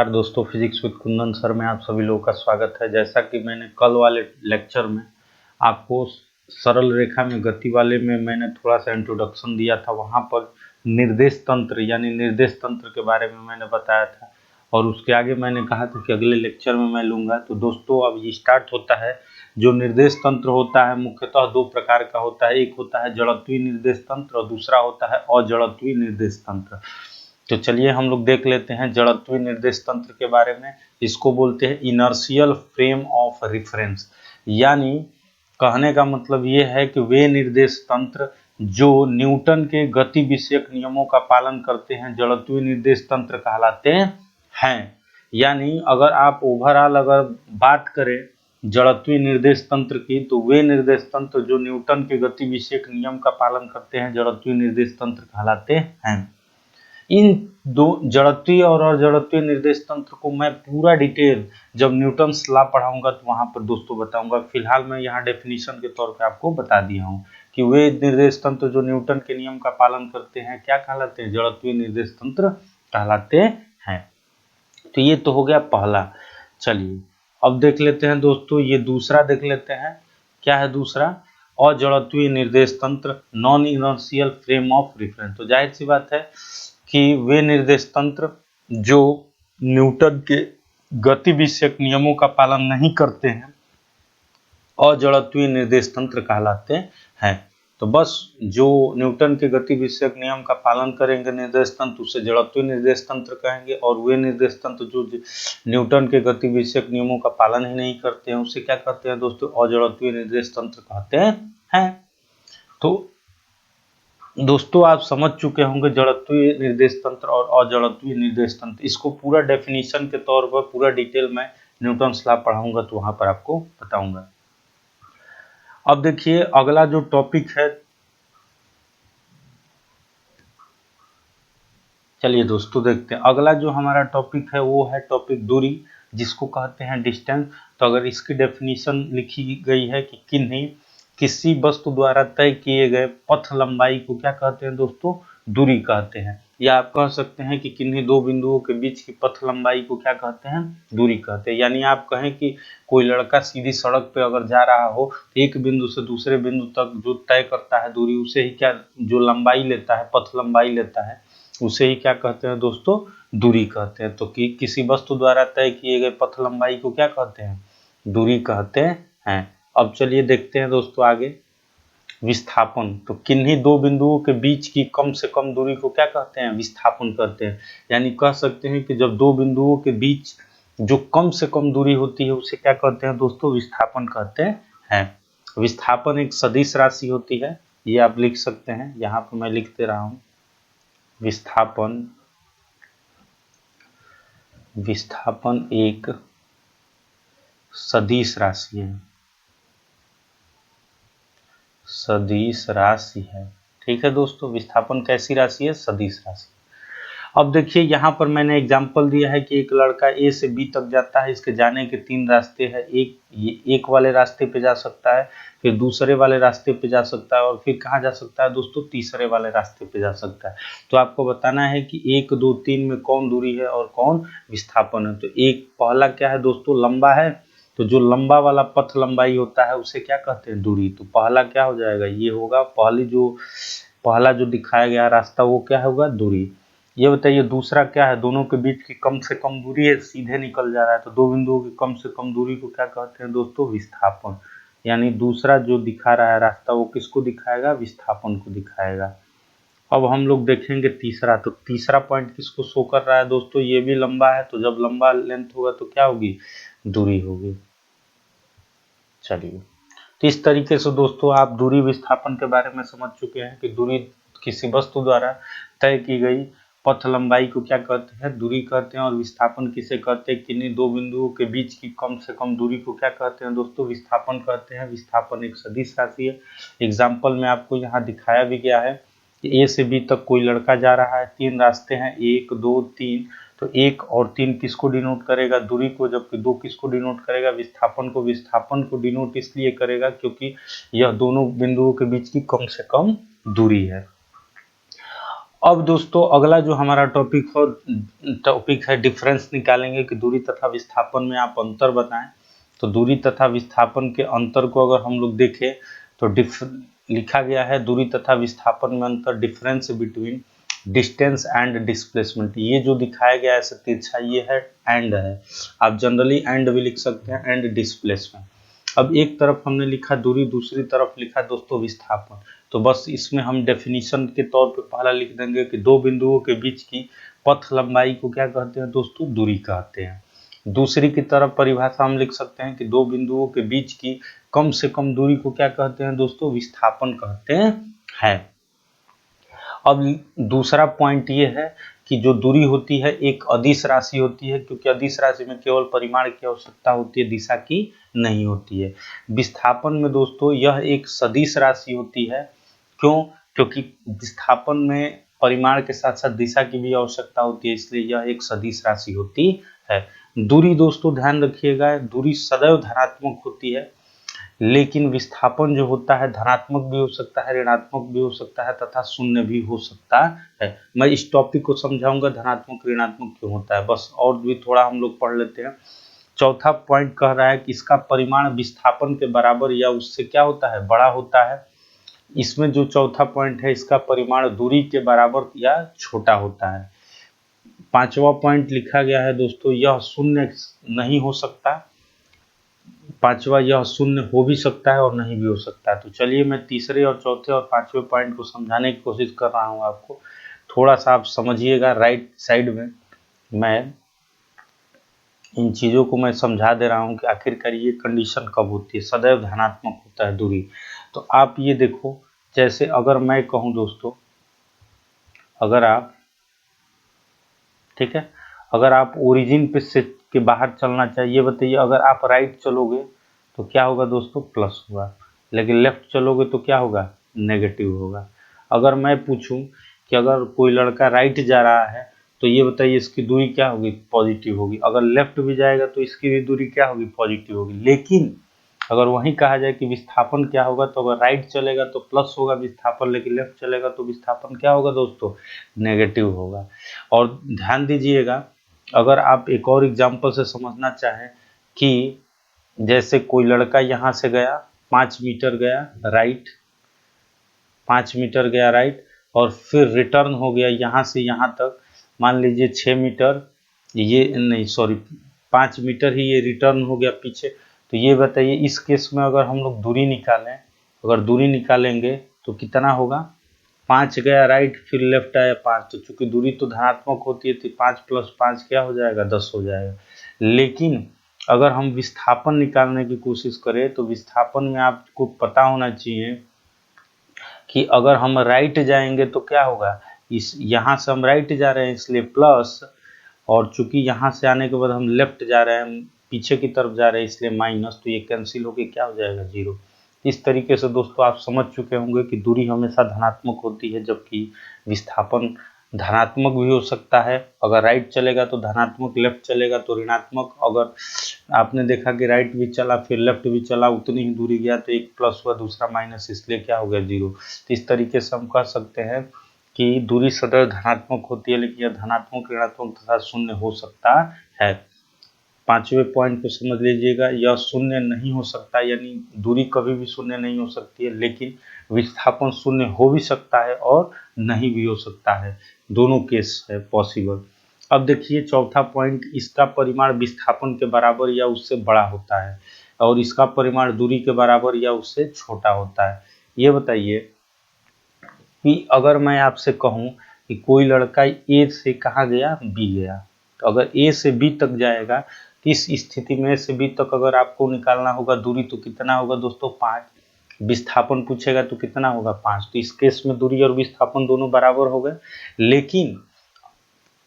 नमस्कार दोस्तों, physics with Kundan sir में आप सभी लोगों का स्वागत है। जैसा कि मैंने कल वाले लेक्चर में आपको सरल रेखा में गति वाले में मैंने थोड़ा सा इंट्रोडक्शन दिया था, वहाँ पर निर्देश तंत्र यानी निर्देश तंत्र के बारे में मैंने बताया था और उसके आगे मैंने कहा था कि अगले लेक्चर में मैं लूँगा। तो दोस्तों अब ये स्टार्ट होता है। जो निर्देश तंत्र होता है मुख्यतः दो प्रकार का होता है, एक होता है जड़त्वीय निर्देश तंत्र और दूसरा होता है अजड़त्वीय निर्देश तंत्र। तो चलिए हम लोग देख लेते हैं जड़त्वीय निर्देश तंत्र के बारे में। इसको बोलते हैं इनर्शियल फ्रेम ऑफ रेफरेंस, यानी कहने का मतलब ये है कि वे निर्देश तंत्र जो न्यूटन के गति विषयक नियमों का पालन करते हैं जड़त्वीय निर्देश तंत्र कहलाते हैं। यानी अगर आप ओवरऑल अगर बात करें जड़त्वीय निर्देश तंत्र की, तो वे निर्देश तंत्र जो न्यूटन के गति विषयक नियम का पालन करते हैं जड़त्वीय निर्देश तंत्र कहलाते हैं। इन दो जड़त्वीय और अजड़त्वीय निर्देश तंत्र को मैं पूरा डिटेल जब न्यूटन्स लॉ पढ़ाऊंगा तो वहां पर दोस्तों बताऊंगा। फिलहाल मैं यहाँ डेफिनेशन के तौर पे आपको बता दिया हूँ कि वे निर्देश तंत्र जो न्यूटन के नियम का पालन करते हैं क्या कहलाते हैं, जड़त्वीय निर्देश तंत्र कहलाते हैं। तो ये तो हो गया पहला। चलिए अब देख लेते हैं दोस्तों, ये दूसरा देख लेते हैं। क्या है दूसरा? अजड़त्वीय निर्देश तंत्र, non inertial frame of reference. तो जाहिर सी बात है कि वे निर्देश तंत्र जो न्यूटन के गति विषयक नियमों का पालन नहीं करते हैं अजड़त्वीय निर्देश तंत्र कहलाते हैं। तो बस जो न्यूटन के गति विषयक नियम का पालन करेंगे निर्देश तंत्र उसे जड़त्वीय निर्देश तंत्र कहेंगे, और वे निर्देश तंत्र जो न्यूटन के गति विषयक नियमों का पालन ही नहीं करते हैं उसे क्या कहते हैं दोस्तों, अजड़त्वीय निर्देश तंत्र कहते हैं। तो दोस्तों आप समझ चुके होंगे जड़त्वीय निर्देश तंत्र और अजड़त्वीय निर्देश तंत्र। इसको पूरा डेफिनेशन के तौर पर पूरा डिटेल में न्यूटन्स लॉ पढ़ाऊंगा तो वहां पर आपको बताऊंगा। अब देखिए अगला जो टॉपिक है, चलिए दोस्तों देखते हैं अगला जो हमारा टॉपिक है वो है टॉपिक दूरी, जिसको कहते हैं डिस्टेंस। तो अगर इसकी डेफिनेशन लिखी गई है कि किसी वस्तु द्वारा तय किए गए पथ लंबाई को क्या कहते हैं दोस्तों, दूरी कहते हैं। या आप कह सकते हैं कि किन्हीं दो बिंदुओं के बीच की पथ लंबाई को क्या कहते हैं, दूरी कहते हैं। यानी आप कहें कि कोई लड़का सीधी सड़क पे अगर जा रहा हो तो एक बिंदु से दूसरे बिंदु तक जो तय करता है दूरी, उसे ही क्या जो लंबाई लेता है, पथ लंबाई लेता है, उसे ही क्या कहते हैं दोस्तों, दूरी कहते हैं। तो कि किसी वस्तु द्वारा तय किए गए पथ लंबाई को क्या कहते हैं, दूरी कहते हैं। अब चलिए देखते हैं दोस्तों आगे विस्थापन। तो किन्हीं दो बिंदुओं के बीच की कम से कम दूरी को क्या कहते हैं, विस्थापन कहते हैं। यानी कह सकते हैं कि जब दो बिंदुओं के बीच जो कम से कम दूरी होती है उसे क्या कहते हैं दोस्तों, विस्थापन कहते हैं। विस्थापन एक सदिश राशि होती है, ये आप लिख सकते हैं, यहाँ पर मैं लिख दे रहा हूँ। विस्थापन एक सदिश राशि है, सदिश राशि है। ठीक है दोस्तों, विस्थापन कैसी राशि है, सदिश राशि। अब देखिए यहाँ पर मैंने एग्जांपल दिया है कि एक लड़का ए से बी तक जाता है, इसके जाने के तीन रास्ते हैं। एक वाले रास्ते पे जा सकता है, फिर दूसरे वाले रास्ते पे जा सकता है, और फिर कहाँ जा सकता है दोस्तों, तीसरे वाले रास्ते पे जा सकता है। तो आपको बताना है कि 1, 2, 3 में कौन दूरी है और कौन विस्थापन है। तो एक पहला क्या है दोस्तों, लंबा है। तो जो लंबा वाला पथ लंबाई होता है उसे क्या कहते हैं, दूरी। तो पहला क्या हो जाएगा, ये होगा पहला जो दिखाया गया रास्ता वो क्या होगा, दूरी। ये बताइए दूसरा क्या है, दोनों के बीच की कम से कम दूरी है, सीधे निकल जा रहा है। तो दो बिंदुओं की कम से कम दूरी को क्या कहते हैं दोस्तों, विस्थापन। यानी दूसरा जो दिखा रहा है रास्ता वो किसको दिखाएगा, विस्थापन को दिखाएगा। अब हम लोग देखेंगे तीसरा। तो तीसरा पॉइंट किसको शो कर रहा है दोस्तों, ये भी लंबा है। तो जब लंबा लेंथ होगा तो क्या होगी, दूरी होगी। चलिए तो इस तरीके से दोस्तों आप दूरी विस्थापन के बारे में समझ चुके हैं कि दूरी किसी वस्तु द्वारा तय की गई पथ लंबाई को क्या कहते हैं, दूरी कहते हैं। और विस्थापन किसे कहते हैं, किन्हीं दो बिंदुओं के बीच की कम से कम दूरी को क्या कहते हैं दोस्तों, विस्थापन कहते हैं। विस्थापन एक सदिश राशि है। एग्जाम्पल में आपको यहाँ दिखाया भी गया है कि ए से बी तक कोई लड़का जा रहा है, तीन रास्ते हैं, 1, 2, 3। तो 1 और 3 किसको डिनोट करेगा, दूरी को, जबकि 2 किसको डिनोट करेगा, विस्थापन को। विस्थापन को डिनोट इसलिए करेगा क्योंकि यह दोनों बिंदुओं के बीच की कम से कम दूरी है। अब दोस्तों अगला जो हमारा टॉपिक है डिफरेंस निकालेंगे कि दूरी तथा विस्थापन में आप अंतर बताएं। तो दूरी तथा विस्थापन के अंतर को अगर हम लोग देखें तो लिखा गया है दूरी तथा विस्थापन में अंतर, difference between distance and displacement. ये जो दिखाया गया है तिरछा, ये है एंड है, आप जनरली एंड भी लिख सकते हैं, एंड डिस्प्लेसमेंट। अब एक तरफ हमने लिखा दूरी, दूसरी तरफ लिखा दोस्तों विस्थापन। तो बस इसमें हम डेफिनेशन के तौर पे पहला लिख देंगे कि दो बिंदुओं के बीच की पथ लंबाई को क्या कहते हैं दोस्तों, दूरी कहते हैं। दूसरी की तरफ परिभाषा हम लिख सकते हैं कि दो बिंदुओं के बीच की कम से कम दूरी को क्या कहते हैं दोस्तों, विस्थापन कहते हैं। अब दूसरा पॉइंट ये है कि जो दूरी होती है एक अदिश राशि होती है, क्योंकि अदिश राशि में केवल परिमाण की आवश्यकता होती है, दिशा की नहीं होती है। विस्थापन में दोस्तों यह एक सदिश राशि होती है। क्यों? क्योंकि विस्थापन में परिमाण के साथ साथ दिशा की भी आवश्यकता होती है, इसलिए यह एक सदिश राशि होती है। दूरी दोस्तों ध्यान रखिएगा, दूरी सदैव धनात्मक होती है, लेकिन विस्थापन जो होता है धनात्मक भी हो सकता है, ऋणात्मक भी हो सकता है तथा शून्य भी हो सकता है। मैं इस टॉपिक को समझाऊंगा धनात्मक ऋणात्मक क्यों होता है, बस और भी थोड़ा हम लोग पढ़ लेते हैं। चौथा पॉइंट कह रहा है कि इसका परिमाण विस्थापन के बराबर या उससे क्या होता है, बड़ा होता है। इसमें जो चौथा पॉइंट है, इसका परिमाण दूरी के बराबर या छोटा होता है। पांचवा पॉइंट लिखा गया है दोस्तों, यह शून्य नहीं हो सकता। पांचवा, यह शून्य हो भी सकता है और नहीं भी हो सकता है। तो चलिए मैं तीसरे और चौथे और पांचवें पॉइंट को समझाने की कोशिश कर रहा हूं आपको, थोड़ा सा आप समझिएगा। राइट साइड में मैं इन चीज़ों को मैं समझा दे रहा हूं कि आखिरकार ये कंडीशन कब होती है, सदैव धनात्मक होता है दूरी। तो आप ये देखो, जैसे अगर मैं कहूँ दोस्तों, अगर आप, ठीक है, अगर आप ओरिजिन पे से के बाहर चलना चाहिए, बताइए अगर आप राइट चलोगे तो क्या होगा दोस्तों, प्लस होगा, लेकिन लेफ्ट चलोगे तो क्या होगा, नेगेटिव होगा। अगर मैं पूछूं कि अगर कोई लड़का राइट जा रहा है तो ये बताइए इसकी दूरी क्या होगी, पॉजिटिव होगी। अगर लेफ्ट भी जाएगा तो इसकी भी दूरी क्या होगी, पॉजिटिव होगी। लेकिन अगर वहीं कहा जाए कि विस्थापन क्या होगा, तो अगर राइट चलेगा तो प्लस होगा विस्थापन, लेकिन लेफ्ट चलेगा तो विस्थापन क्या होगा दोस्तों, नेगेटिव होगा। और ध्यान दीजिएगा, अगर आप एक और एग्जांपल से समझना चाहें कि जैसे कोई लड़का यहाँ से गया 5 मीटर गया राइट, 5 मीटर गया राइट, और फिर रिटर्न हो गया यहाँ से यहाँ तक, मान लीजिए 6 मीटर, ये नहीं सॉरी 5 मीटर ही ये रिटर्न हो गया पीछे। तो ये बताइए इस केस में अगर हम लोग दूरी निकालें, अगर दूरी निकालेंगे तो कितना होगा, 5 गया राइट फिर लेफ्ट आया 5, तो चूंकि दूरी तो धनात्मक होती है तो 5 + 5 क्या हो जाएगा, 10 हो जाएगा। लेकिन अगर हम विस्थापन निकालने की कोशिश करें तो विस्थापन में आपको पता होना चाहिए कि अगर हम राइट जाएंगे तो क्या होगा, इस यहाँ से हम राइट जा रहे हैं इसलिए प्लस, और चूंकि यहाँ से आने के बाद हम लेफ्ट जा रहे हैं, पीछे की तरफ जा रहे हैं इसलिए माइनस, तो ये कैंसिल होकर क्या हो जाएगा, 0। इस तरीके से दोस्तों आप समझ चुके होंगे कि दूरी हमेशा धनात्मक होती है, जबकि विस्थापन धनात्मक भी हो सकता है। अगर राइट चलेगा तो धनात्मक, लेफ्ट चलेगा तो ऋणात्मक। अगर आपने देखा कि राइट भी चला फिर लेफ्ट भी चला, उतनी ही दूरी गया तो एक प्लस हुआ दूसरा माइनस, इसलिए क्या हो गया, 0। तो इस तरीके से हम कह सकते हैं कि दूरी सदैव धनात्मक होती है, लेकिन यह धनात्मक, ऋणात्मक तथा शून्य हो सकता है। पांचवें पॉइंट को समझ लीजिएगा, यह शून्य नहीं हो सकता, यानी दूरी कभी भी शून्य नहीं हो सकती है, लेकिन विस्थापन शून्य हो भी सकता है और नहीं भी हो सकता है, दोनों केस है पॉसिबल। अब देखिए चौथा पॉइंट, इसका परिमाण विस्थापन के बराबर या उससे बड़ा होता है और इसका परिमाण दूरी के बराबर या उससे छोटा होता है। ये बताइए कि अगर मैं आपसे कहूं कि कोई लड़का ए से कहाँ गया, बी गया, तो अगर ए से बी तक जाएगा तो इस स्थिति में से बी तक अगर आपको निकालना होगा दूरी तो कितना होगा दोस्तों, 5। विस्थापन पूछेगा तो कितना होगा, 5। तो इस केस में दूरी और विस्थापन दोनों बराबर हो गए। लेकिन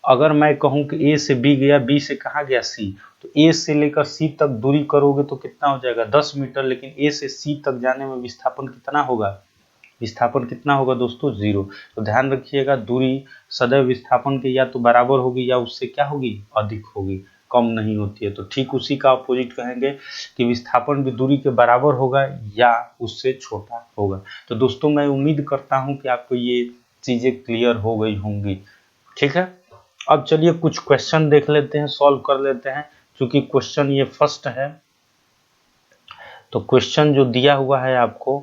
अगर मैं कहूं कि ए से बी गया, बी से कहाँ गया, सी, तो ए से लेकर सी तक दूरी करोगे तो कितना हो जाएगा, 10 मीटर। लेकिन ए से सी तक जाने में विस्थापन कितना होगा, विस्थापन कितना होगा दोस्तों, 0। तो ध्यान रखिएगा दूरी सदैव विस्थापन के या तो बराबर होगी या उससे क्या होगी, अधिक होगी, कम नहीं होती है। तो ठीक उसी का अपोजिट कहेंगे कि विस्थापन भी दूरी के बराबर होगा या उससे छोटा होगा। तो दोस्तों मैं उम्मीद करता हूं कि आपको ये चीज़ें क्लियर हो गई होंगी। ठीक है, अब चलिए कुछ क्वेश्चन देख लेते हैं, सॉल्व कर लेते हैं। क्योंकि क्वेश्चन ये फर्स्ट है, तो क्वेश्चन जो दिया हुआ है आपको,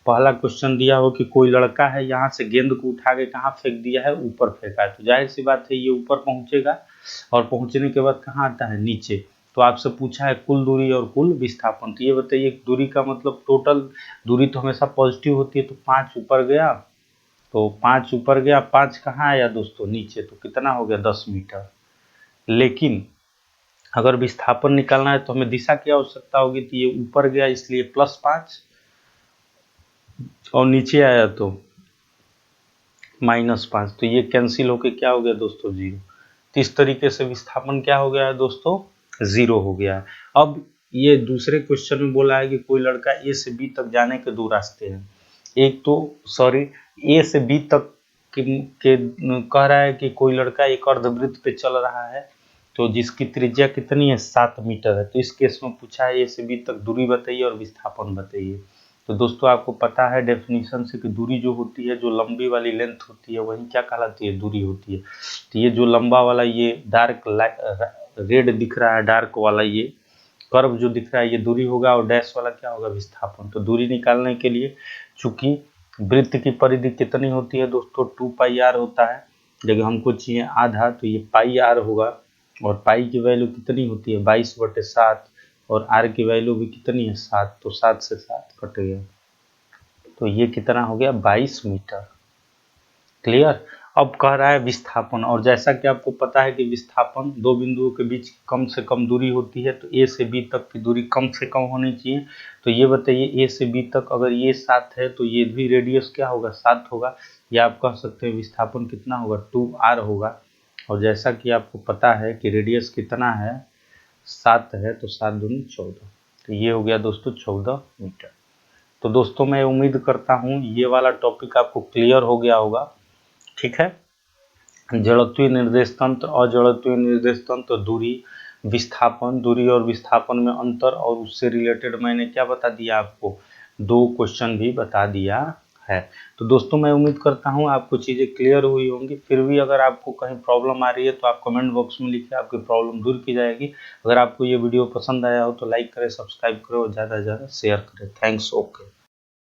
पहला क्वेश्चन दिया हो कि कोई लड़का है यहाँ से गेंद को उठा के कहाँ फेंक दिया है, ऊपर फेंका है। तो जाहिर सी बात है ये ऊपर पहुंचेगा, और पहुंचने के बाद कहाँ आता है, नीचे। तो आपसे पूछा है कुल दूरी और कुल विस्थापन। तो ये बताइए दूरी का मतलब टोटल दूरी तो हमेशा पॉजिटिव होती है, तो 5 ऊपर गया, तो 5 ऊपर गया, 5 कहाँ आया दोस्तों, नीचे। तो कितना हो गया, 10 मीटर। लेकिन अगर विस्थापन निकालना है तो हमें दिशा की आवश्यकता होगी, तो ये ऊपर गया इसलिए +5, और नीचे आया तो -5। तो ये कैंसिल होके क्या हो गया दोस्तों, 0। तो इस तरीके से विस्थापन क्या हो गया है दोस्तों, 0 हो गया है। अब ये दूसरे क्वेश्चन में बोला है कि कोई लड़का ए से बी तक जाने के 2 रास्ते हैं। एक तो ए से बी तक के कह रहा है कि कोई लड़का एक अर्धवृत्त पे चल रहा है, तो जिसकी त्रिज्या कितनी है, 7 मीटर है। तो इस केस में पूछा है ए से बी तक दूरी बताइए और विस्थापन बताइए। तो दोस्तों आपको पता है डेफिनेशन से कि दूरी जो होती है, जो लंबी वाली लेंथ होती है, वही क्या कहलाती है, दूरी होती है। तो ये जो लंबा वाला ये डार्क रेड दिख रहा है, डार्क वाला ये कर्व जो दिख रहा है, ये दूरी होगा, और डैश वाला क्या होगा, विस्थापन। तो दूरी निकालने के लिए चूंकि वृत्त की परिधि कितनी होती है दोस्तों, 2πr होता है। जब हमको चाहिए आधा, तो ये πr होगा, और पाई की वैल्यू कितनी होती है, 22/7, और आर की वैल्यू भी कितनी है, 7। तो 7 से 7 कट गया, तो ये कितना हो गया, 22 मीटर। क्लियर। अब कह रहा है विस्थापन, और जैसा कि आपको पता है कि विस्थापन दो बिंदुओं के बीच कम से कम दूरी होती है, तो ए से बी तक की दूरी कम से कम होनी चाहिए। तो ये बताइए ए से बी तक अगर ये 7 है, तो ये भी रेडियस क्या होगा, 7 होगा। या आप कह सकते हैं विस्थापन कितना होगा, 2r होगा। और जैसा कि आपको पता है कि रेडियस कितना है, 7 है, तो 7 दूनी 14। तो ये हो गया दोस्तों 14 मीटर। तो दोस्तों मैं उम्मीद करता हूँ ये वाला टॉपिक आपको क्लियर हो गया होगा। ठीक है, जड़त्वीय निर्देश तंत्र, अजड़त्वीय निर्देश तंत्र, दूरी, विस्थापन, दूरी और विस्थापन में अंतर, और उससे रिलेटेड मैंने क्या बता दिया आपको, 2 क्वेश्चन भी बता दिया है। तो दोस्तों मैं उम्मीद करता हूँ आपको चीज़ें क्लियर हुई होंगी। फिर भी अगर आपको कहीं प्रॉब्लम आ रही है तो आप कमेंट बॉक्स में लिखिए, आपकी प्रॉब्लम दूर की जाएगी। अगर आपको ये वीडियो पसंद आया हो तो लाइक करें, सब्सक्राइब करें और ज़्यादा से ज़्यादा शेयर करें। थैंक्स। ओके।